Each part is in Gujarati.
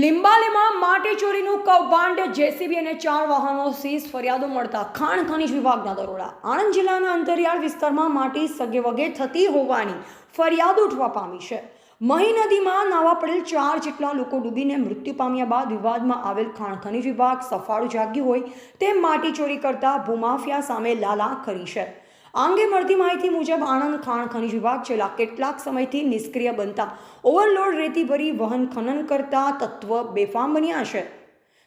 લીંબાલીમાં માટી ચોરીનું કૌભાંડ, જેસીબી અને 4 વાહનો સીઝ, ફરિયાદો મળતા ખાણ ખનીજ વિભાગના દરોડા. આણંદ જિલ્લાના અંતરિયાળ વિસ્તારમાં માટી સગેવગે થતી હોવાની ફરિયાદો ઉઠવા પામી છે. મહી નદીમાં નાવા પડેલ 4 જેટલા લોકો ડૂબીને મૃત્યુ પામ્યા બાદ વિવાદમાં આવેલ ખાણ ખનીજ વિભાગ સફાળું જાગ્યું હોય તેમ માટી ચોરી કરતા ભૂમાફિયા સામે લાલા કરી છે. આ અંગે મળતી માહિતી મુજબ આણંદ ખાણ ખનીજ વિભાગ છેલ્લા કેટલાક સમયથી નિષ્ક્રિય બનતા ઓવરલોડ રેતી ભરી વહન ખનન કરતા તત્વ બેફામ બન્યા છે.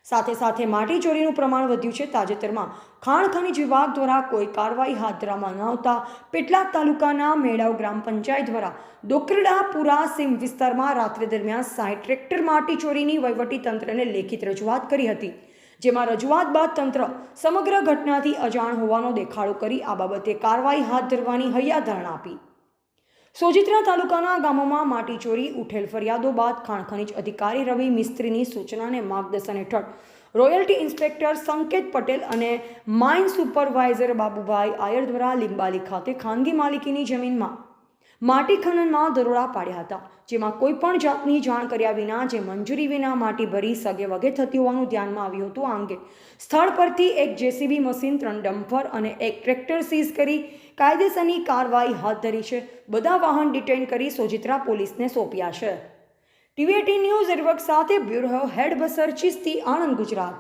સાથે સાથે માટી ચોરીનું પ્રમાણ વધ્યું છે. તાજેતરમાં ખાણ ખનીજ વિભાગ દ્વારા કોઈ કાર્યવાહી હાથ ધરવામાં ન આવતા પેટલાદ તાલુકાના મેળાવ ગ્રામ પંચાયત દ્વારા ડોકરડાપુરા સીમ વિસ્તારમાં રાત્રિ દરમિયાન 60 ટ્રેક્ટર માટી ચોરીની વહીવટી તંત્રને લેખિત રજૂઆત કરી હતી, જેમાં રજૂઆત બાદ તંત્ર સમગ્ર ઘટનાથી અજાણ હોવાનો દેખાડો કરી આ બાબતે કાર્યવાહી હાથ ધરવાની હૈયાધારણા આપી. સોજિત્રા તાલુકાના ગામોમાં માટી ચોરી ઉઠેલ ફરિયાદો બાદ ખાણ ખનીજ અધિકારી રવિ મિસ્ત્રીની સૂચના અને માર્ગદર્શન હેઠળ રોયલ્ટી ઇન્સ્પેક્ટર સંકેત પટેલ અને માઇન સુપરવાઇઝર બાબુભાઈ આયર દ્વારા લીંબાલી ખાતે ખાનગી માલિકીની જમીનમાં માટી ખનનમાં દરોડા પાડ્યા હતા, જેમાં કોઈ પણ જાતની જાણ કર્યા વિના જે મંજૂરી વિના માટી ભરી સગેવગે થતી હોવાનું ધ્યાનમાં આવ્યું હતું. આ અંગે સ્થળ પરથી એક જેસીબી મશીન, 3 ડમ્પર અને 1 ટ્રેક્ટર સીઝ કરી કાયદેસરની કાર્યવાહી હાથ ધરી છે. બધા વાહન ડિટેઇન કરી સોજિત્રા પોલીસને સોંપ્યા છે. TV18 ન્યૂઝ નેટવર્ક સાથે બ્યુરો હેડ બસર ચિસ્તી, આણંદ, ગુજરાત.